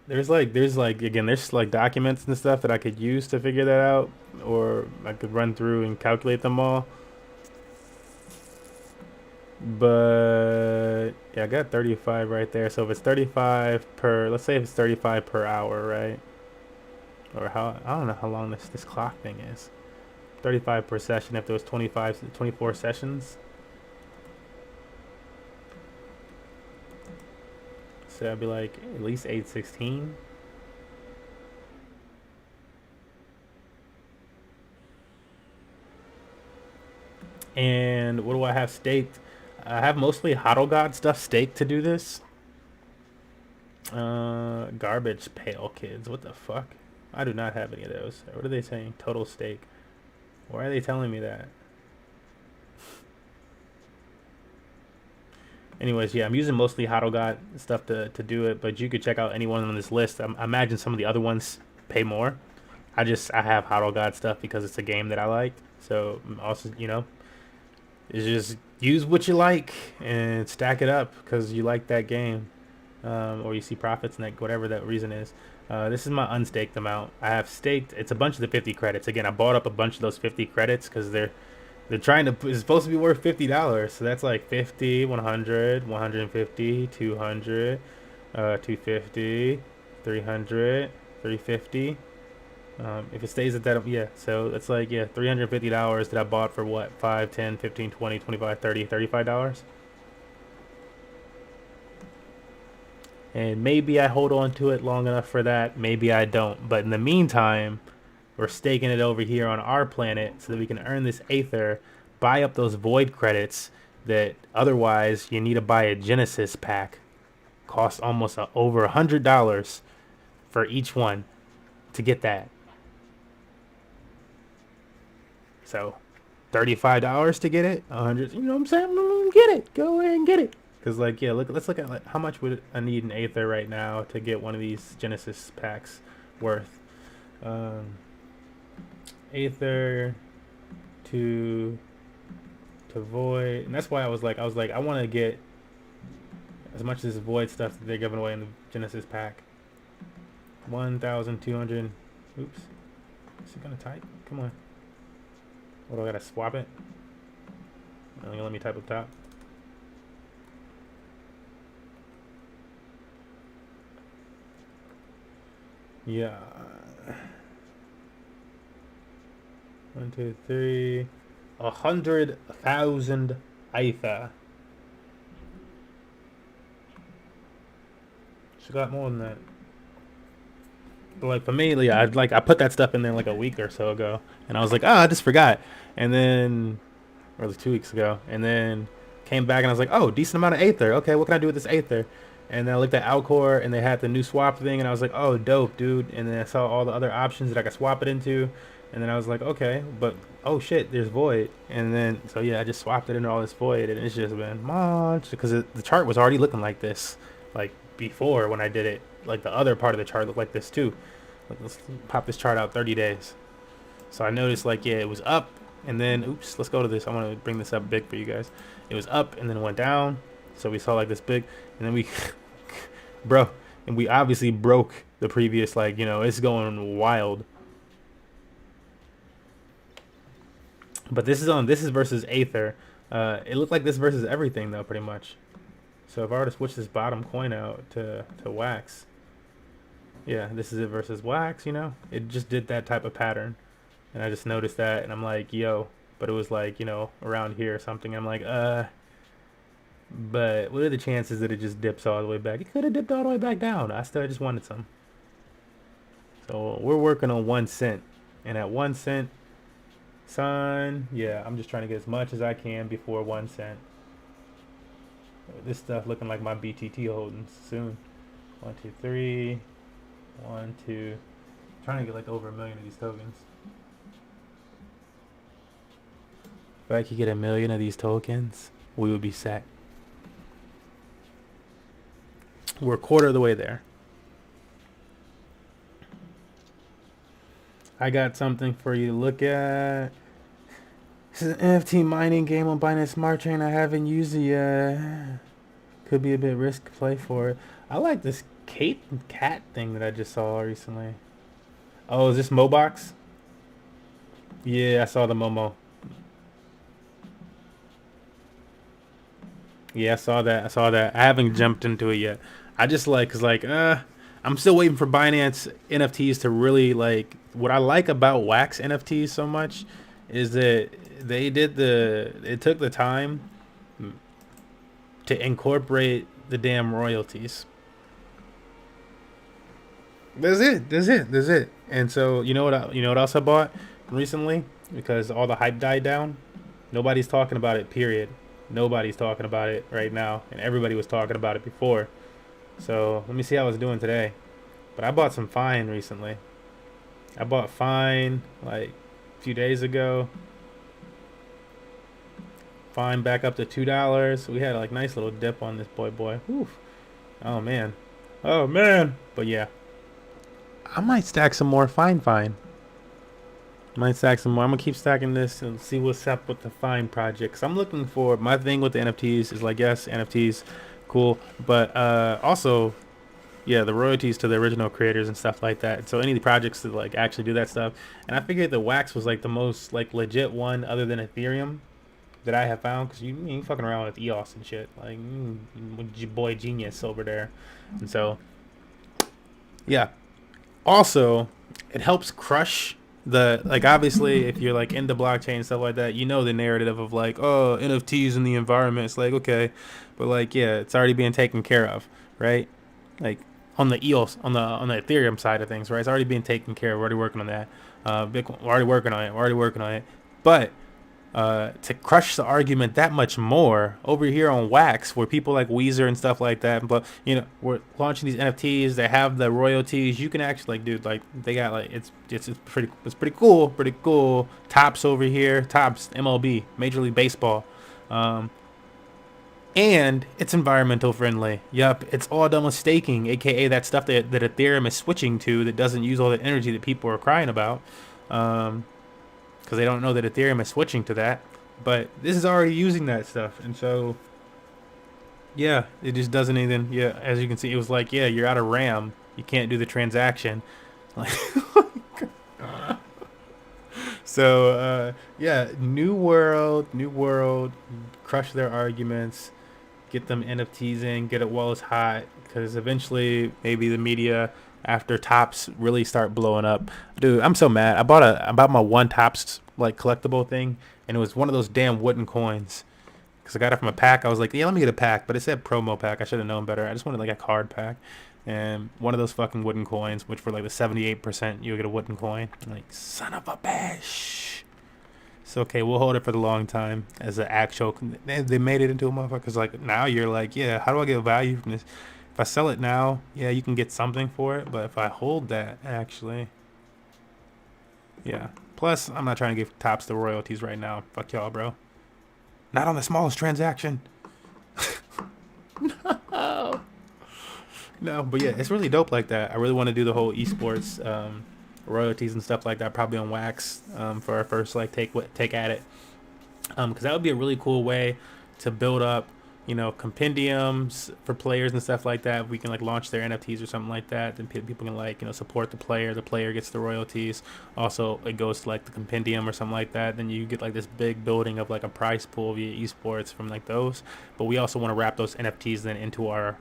There's like documents and stuff that I could use to figure that out, or I could run through and calculate them all. But yeah, I got 35 right there. So if it's 35 per, let's say if it's 35 per hour, right? or how, I don't know how long this clock thing is. 35 per session if there was 24 sessions. So that'd be like at least 816. And what do I have staked? I have mostly HODL God stuff staked to do this. Garbage pail kids. What the fuck? I do not have any of those. What are they saying? Total stake. Why are they telling me that? Anyways, yeah, I'm using mostly HODL God stuff to do it, but you could check out any one on this list. I imagine some of the other ones pay more. I have HODL God stuff because it's a game that I like. So also, you know, is just use what you like and stack it up because you like that game, or you see profits and that whatever that reason is. This is my unstaked amount. I have staked. It's a bunch of the 50 credits. Again, I bought up a bunch of those 50 credits because they're trying to. It's supposed to be worth $50. So that's like 50, 100, 150, 200, 250, 300, 350. If it stays at that, yeah, so it's like, yeah, $350 that I bought for what, 5, 10, 15, 20, 25, 30, $35. And maybe I hold on to it long enough for that, maybe I don't. But in the meantime, we're staking it over here on our planet so that we can earn this Aether, buy up those void credits that otherwise you need to buy a Genesis pack. Costs almost over $100 for each one to get that. So, $35 to get it, 100. You know what I'm saying? Get it. Go ahead and get it. Cause like, yeah, let's look at like how much would I need an Aether right now to get one of these Genesis packs worth. Aether to void, and that's why I was like, I want to get as much of this void stuff that they're giving away in the Genesis pack. 1,200. Oops. Is it gonna type? Come on. What do I gotta swap it? Let me type up top. Yeah. 1, 2, 3. 100,000 Aether. She got more than that. But like for me, yeah, I put that stuff in there like a week or so ago, and I was like, oh, I just forgot. And then, or like 2 weeks ago, and then came back and I was like, oh, decent amount of Aether. Okay, what can I do with this Aether? And then I looked at Alcor and they had the new swap thing, and I was like, oh, dope, dude. And then I saw all the other options that I could swap it into, and then I was like, okay, but oh shit, there's void. And then so yeah, I just swapped it into all this void, and it's just been much because the chart was already looking like this, like before when I did it. Like the other part of the chart looked like this too. Like, let's pop this chart out 30 days. So I noticed like, yeah, it was up, and then oops, let's go to this. I want to bring this up big for you guys. It was up and then it went down. So we saw like this big, and then we bro, and we obviously broke the previous, like, you know, it's going wild. But this is versus Aether. It looked like this versus everything though, pretty much. So if I were to switch this bottom coin out to wax, yeah, this is it versus wax, you know? It just did that type of pattern. And I just noticed that, and I'm like, yo, but it was like, you know, around here or something. I'm like, but what are the chances that it just dips all the way back? It could have dipped all the way back down. I just wanted some. So we're working on 1 cent. And at 1 cent, son, yeah, I'm just trying to get as much as I can before 1 cent. This stuff looking like my BTT holdings soon. 1, 2, 3. 1, 2. Trying to get like over 1 million of these tokens. If I could get 1 million of these tokens, we would be set. We're a quarter of the way there. I got something for you to look at. This is an NFT mining game on Binance Smart Chain. I haven't used it yet. Could be a bit risky play for it. I like this cat thing that I just saw recently. Oh, is this Mobox? Yeah, I saw the Momo. Yeah, I saw that. I haven't jumped into it yet. I just like, cause like, I I'm still waiting for Binance NFTs to really like. What I like about Wax NFTs so much is that it took the time to incorporate the damn royalties. That's it. That's it. That's it. And so you know what else I bought recently because all the hype died down. Nobody's talking about it. Period. Nobody's talking about it right now, and everybody was talking about it before. So let me see how it's doing today. But I bought some Fine recently. I bought Fine like a few days ago. Fine back up to $2. We had like nice little dip on this boy. Whew. Oh man. Oh man. But yeah, I might stack some more Fine. Might stack some more. I'm gonna keep stacking this and see what's up with the Fine project. Cause I'm looking for my thing with the NFTs is like yes, NFTs, cool, but also yeah, the royalties to the original creators and stuff like that. So any of the projects that like actually do that stuff. And I figured the Wax was like the most like legit one other than Ethereum that I have found because you ain't fucking around with EOS and shit. Like your boy Genius over there, and so yeah. Also, it helps crush the like obviously if you're like into blockchain and stuff like that, you know the narrative of like oh NFTs in the environment. It's like okay, but like yeah, it's already being taken care of, right? Like on the EOS on the Ethereum side of things, right? It's already being taken care of. We're already working on that. Bitcoin, we're already working on it. We're already working on it. But to crush the argument that much more over here on Wax, where people like Weezer and stuff like that, but you know, we're launching these NFTs. They have the royalties. You can actually like, dude, like they got like it's pretty cool. Tops over here, Tops MLB, Major League Baseball, and it's environmental friendly. Yup, it's all done with staking, aka that stuff that Ethereum is switching to that doesn't use all the energy that people are crying about. Because they don't know that Ethereum is switching to that. But this is already using that stuff. And so, yeah, it just doesn't even, yeah, as you can see, it was like, yeah, you're out of RAM. You can't do the transaction. Like, so, yeah, new world, crush their arguments, get them NFTs in, get it while it's hot. Because eventually, maybe the media after Tops really start blowing up. Dude, I'm so mad. I bought my one Tops like collectible thing, and it was one of those damn wooden coins. Cause I got it from a pack. I was like, yeah, let me get a pack, but it said promo pack. I should have known better. I just wanted like a card pack, and one of those fucking wooden coins, which were like the 78%, you'll get a wooden coin. I'm like, son of a bitch. So okay, we'll hold it for the long time as an actual. They made it into a motherfucker. Cause like now you're like, yeah, how do I get value from this? If I sell it now, yeah, you can get something for it. But if I hold that, actually, yeah. Plus, I'm not trying to give Tops the royalties right now. Fuck y'all, bro. Not on the smallest transaction. No. No, but yeah, it's really dope like that. I really want to do the whole esports royalties and stuff like that, probably on Wax for our first like take at it. Because that would be a really cool way to build up, you know, compendiums for players and stuff like that. We can like launch their NFTs or something like that. Then people can like, you know, support the player. The player gets the royalties. Also, it goes to like the compendium or something like that. Then you get like this big building of like a prize pool via esports from like those. But we also want to wrap those NFTs then into our,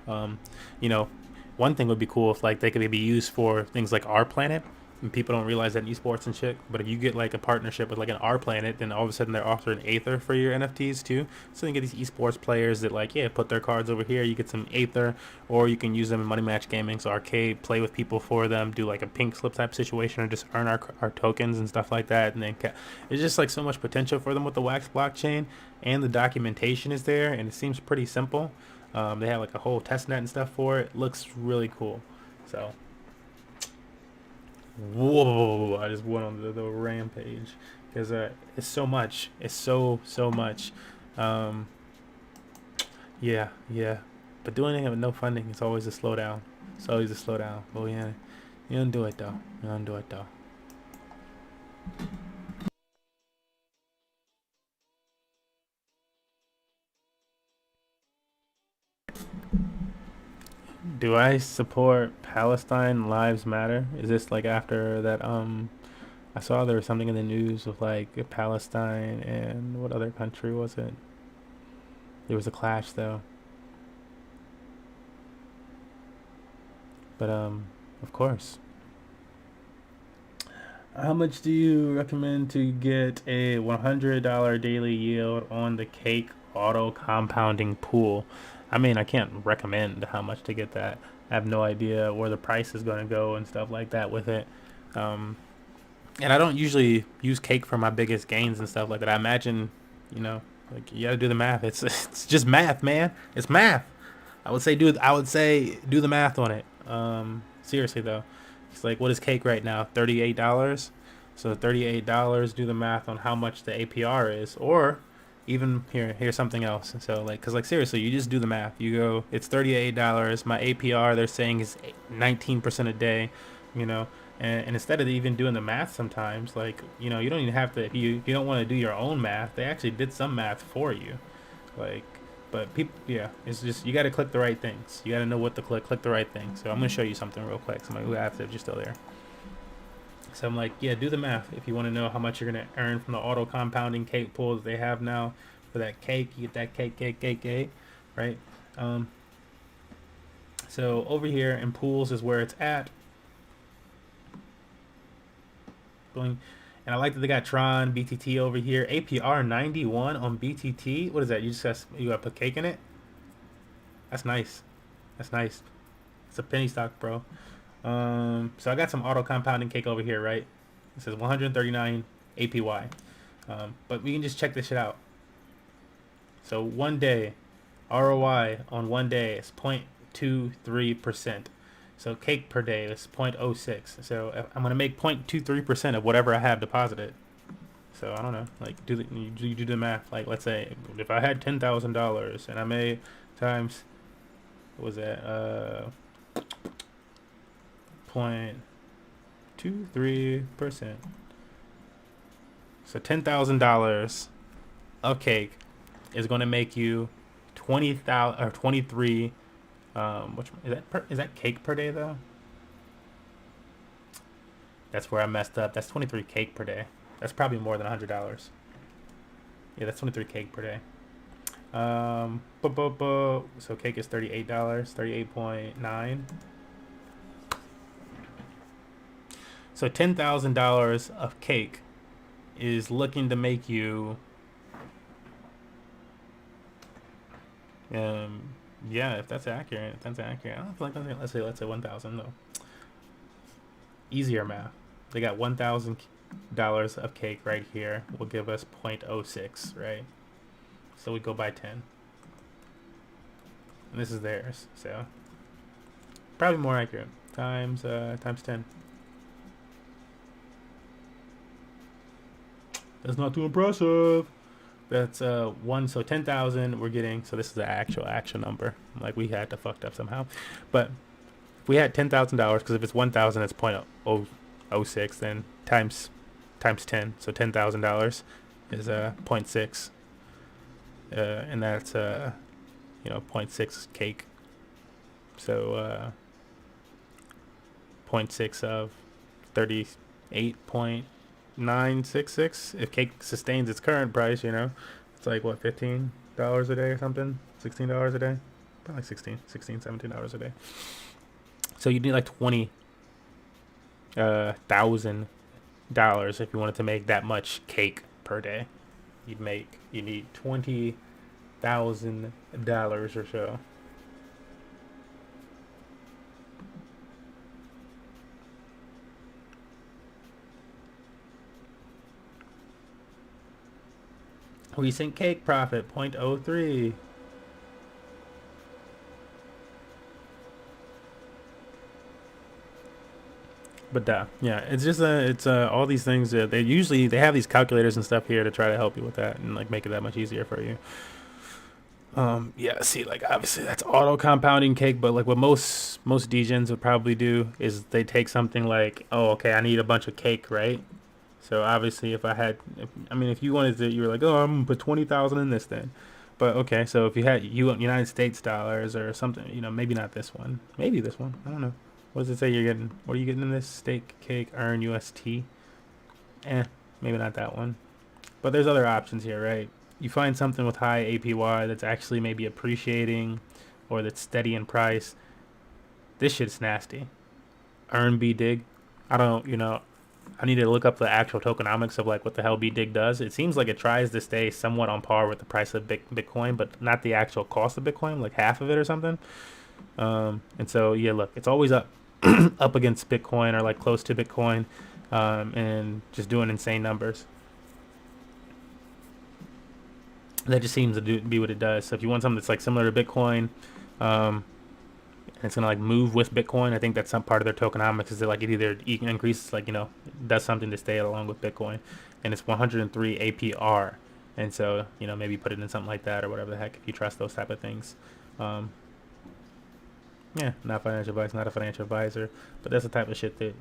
you know, one thing would be cool if like they could be used for things like Our Planet. And people don't realize that in esports and shit. But if you get like a partnership with like an Our Planet, then all of a sudden they're offering Aether for your NFTs too. So you get these esports players that like, yeah, put their cards over here. You get some Aether, or you can use them in Money Match Gaming. So arcade, play with people for them, do like a pink slip type situation, or just earn our tokens and stuff like that. And then it's just like so much potential for them with the Wax blockchain, and the documentation is there, and it seems pretty simple. They have like a whole testnet and stuff for it. Looks really cool. So. Whoa, I just went on the rampage because it's so much. It's so much. Yeah. But doing it with no funding, it's always a slowdown. It's always a slowdown. But yeah, you don't do it though. Do I support Palestine Lives Matter? Is this like after that I saw there was something in the news with like Palestine and what other country was it? There was a clash though. But of course. How much do you recommend to get a $100 daily yield on the Cake auto compounding pool? I mean, I can't recommend how much to get that. I have no idea where the price is going to go and stuff like that with it. Um, and I don't usually use Cake for my biggest gains and stuff like that. I imagine, you know, like you got to do the math. It's just math, man. It's math. I would say do the math on it. Seriously though, it's like what is Cake right now? $38. So $38. Do the math on how much the APR is, or even here's something else. So like, cause like seriously, you just do the math. You go, it's $38. My APR they're saying is 19% a day. You know, and instead of even doing the math, sometimes like you don't even have to. If you don't want to do your own math, they actually did some math for you, like. But people, yeah, it's just you got to click the right things. You got to know what to click the right thing. So I'm gonna show you something real quick. Somebody who asked if you're still there. So I'm like, yeah, do the math if you want to know how much you're gonna earn from the auto compounding Cake pool that they have now for that Cake. You get that cake, right? Um, so over here in pools is where it's at. Going, and I like that they got Tron, BTT over here. APR 91 on BTT. What is that? You got to put Cake in it? That's nice. That's nice. It's a penny stock, bro. So I got some auto compounding Cake over here, right? It says 139 APY. But we can just check this shit out. So 1 day, ROI on 1 day is 0.23%. So Cake per day is 0.06. So I'm gonna make 0.23% of whatever I have deposited. So I don't know, like you do the math. Like let's say if I had $10,000 and I made times, what was that 0.23%. So $10,000 of Cake is gonna make you 20,000 or 23. Which is that Cake per day though? That's where I messed up. That's 23 Cake per day. That's probably more than $100. Yeah, that's 23 Cake per day. So Cake is $38, 38.9. So $10,000 of Cake is looking to make you yeah, if that's accurate, I don't feel like let's say 1,000 though. Easier math. They got $1,000 of Cake right here. Will give us 0.06, right? So we go by 10, and this is theirs. So probably more accurate. Times 10. That's not too impressive. That's one. So 10,000 we're getting. So this is the actual number. Like we had to fucked up somehow, but if we had $10,000, because if it's 1,000, it's 0.006. Then times 10. So $10,000 is 0.6, and that's 0.6 Cake. So 0.6 of 38.966. If Cake sustains its current price, it's like what, $15 a day or something, $16 a day, probably like $17 a day. So you need like $20,000 if you wanted to make that much Cake per day. You need $20,000 or so. Recent Cake profit 0.03. But yeah, it's just all these things. They have these calculators and stuff here to try to help you with that and like make it that much easier for you. Yeah, see, like obviously that's auto compounding Cake, but like what most degens would probably do is they take something like, oh, okay, I need a bunch of Cake, right? So obviously, if you wanted to, you were like, oh, I'm gonna put 20,000 in this then. But okay, so if you had United States dollars or something, maybe not this one, maybe this one, I don't know. What does it say you're getting? What are you getting in this? Stake Cake earn UST. Maybe not that one. But there's other options here, right? You find something with high APY that's actually maybe appreciating, or that's steady in price. This shit's nasty. Earn B dig. I don't, I need to look up the actual tokenomics of like what the hell B dig does. It seems like it tries to stay somewhat on par with the price of Bitcoin, but not the actual cost of Bitcoin, like half of it or something. And so yeah, look, it's always up up against Bitcoin or like close to Bitcoin, and just doing insane numbers. That just seems to be what it does. So if you want something that's like similar to Bitcoin, and it's gonna like move with Bitcoin, I think that's some part of their tokenomics is that like it either increases, like does something to stay along with Bitcoin, and it's 103 APR, and so maybe put it in something like that or whatever the heck if you trust those type of things. Yeah, not financial advice, not a financial advisor, but that's the type of shit that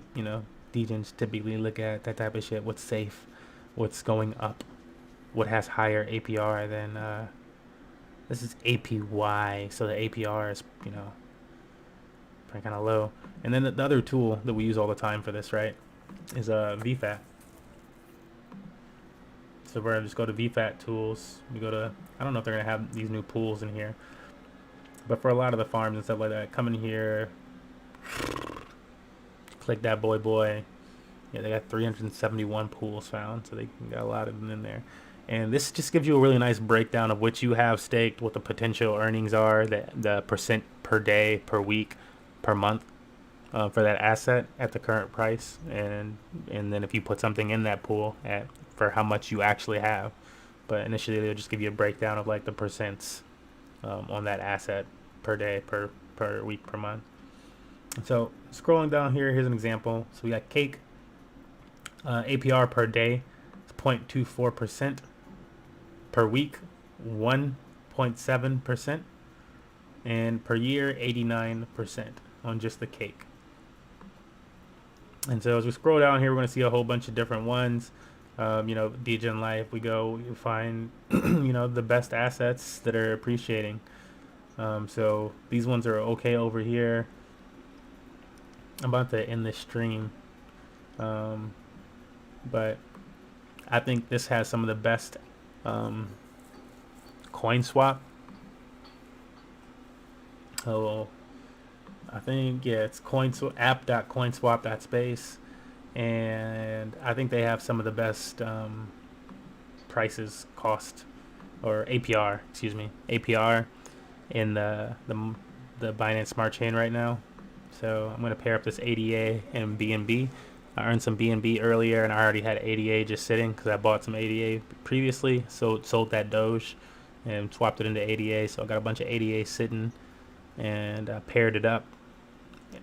degens typically look at. That type of shit. What's safe? What's going up? What has higher APR than this is APY, so the APR is kind of low. And then the other tool that we use all the time for this, right, is VFAT. So we're gonna just go to VFAT tools. We go to, I don't know if they're gonna have these new pools in here, but for a lot of the farms and stuff like that, come in here, click that boy. Yeah, they got 371 pools found, so they got a lot of them in there. And this just gives you a really nice breakdown of what you have staked, what the potential earnings are, the percent per day, per week, per month for that asset at the current price, and then if you put something in that pool for how much you actually have. But initially they'll just give you a breakdown of like the percents on that asset per day, per week, per month. So scrolling down here, here's an example. So we got Cake APR per day is 0.24%, per week 1.7%, and per year 89% on just the Cake. And so as we scroll down here, we're going to see a whole bunch of different ones. Degen Life, we find the best assets that are appreciating. So these ones are okay over here. I'm about to end this stream, but I think this has some of the best CoinSwap. Oh, I think it's app.coinswap.space, and I think they have some of the best prices, cost, or APR, APR in the Binance Smart Chain right now. So I'm going to pair up this ADA and BNB. I earned some BNB earlier, and I already had ADA just sitting because I bought some ADA previously. So sold that Doge and swapped it into ADA. So I got a bunch of ADA sitting, and paired it up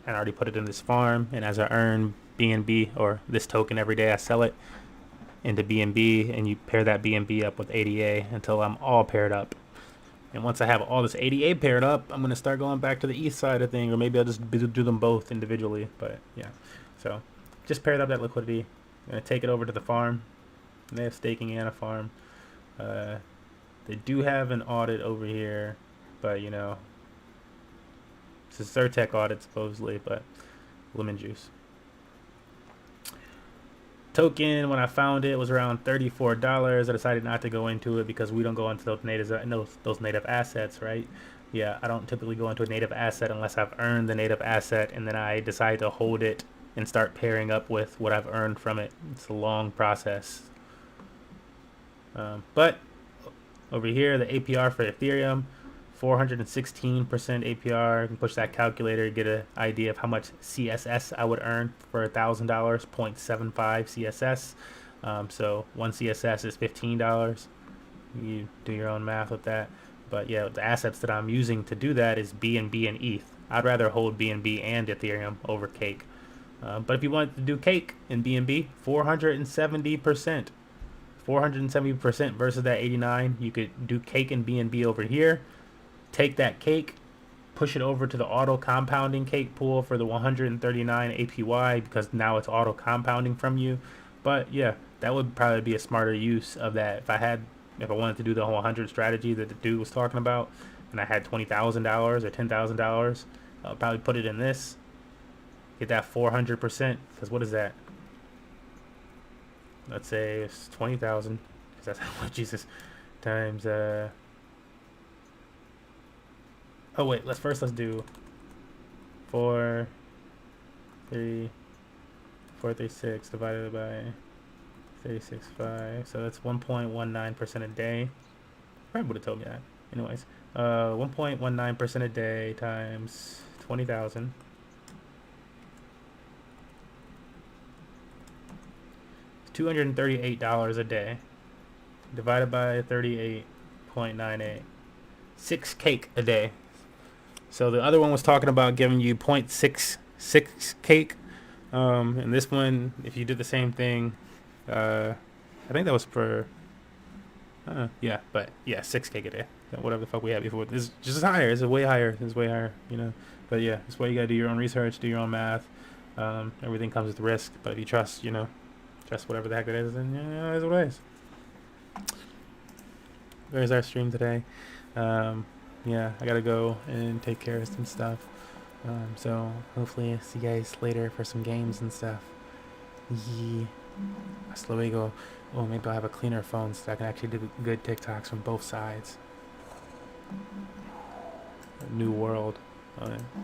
and I already put it in this farm. And as I earn BNB or this token every day, I sell it into BNB, and you pair that BNB up with ADA until I'm all paired up. And once I have all this ADA paired up, I'm going to start going back to the ETH side of thing, or maybe I'll just do them both individually. But yeah, so just paired up that liquidity. I'm going to take it over to the farm. They have staking and a farm. They do have an audit over here, but it's a Certec audit supposedly, but lemon juice. Token, when I found it, was around $34. I decided not to go into it because we don't go into those native assets, right? Yeah, I don't typically go into a native asset unless I've earned the native asset, and then I decide to hold it and start pairing up with what I've earned from it. It's a long process. But over here, the APR for Ethereum, 416% APR. You can push that calculator, get an idea of how much CSS I would earn for $1,000, 0.75 CSS. So one CSS is $15. You do your own math with that. But yeah, the assets that I'm using to do that is BNB and ETH. I'd rather hold BNB and Ethereum over Cake. But if you want to do Cake and BNB, 470%. 470% versus that 89. You could do Cake and BNB over here. Take that Cake, push it over to the auto compounding Cake pool for the 139 APY because now it's auto compounding from you. But yeah, that would probably be a smarter use of that. If I wanted to do the whole 100 strategy that the dude was talking about, and I had $20,000 or $10,000, I'll probably put it in this. Get that 400%, because what is that? Let's say it's 20,000, because that's how much Jesus times. Oh wait, let's do 436 divided by 36.5. So that's 1.19% a day. Probably would have told me that. Anyways, 1.19% a day times 20,000. $238 a day divided by 38.98. 6 cake a day. So the other one was talking about giving you 0.66 cake. And this one, if you did the same thing, I think that was for, yeah, but yeah, 6 cake a day. Whatever the fuck we had before. This is just higher. It's way higher. It's way higher, you know. But yeah, that's why you gotta do your own research, do your own math. Everything comes with risk. But if you trust, you know, trust whatever the heck it is, then yeah, that's what it is. There's our stream today. Yeah, I gotta go and take care of some stuff. So hopefully see you guys later for some games and stuff. Yeah. Hasta luego. Oh, maybe I'll have a cleaner phone so I can actually do good TikToks from both sides. New world.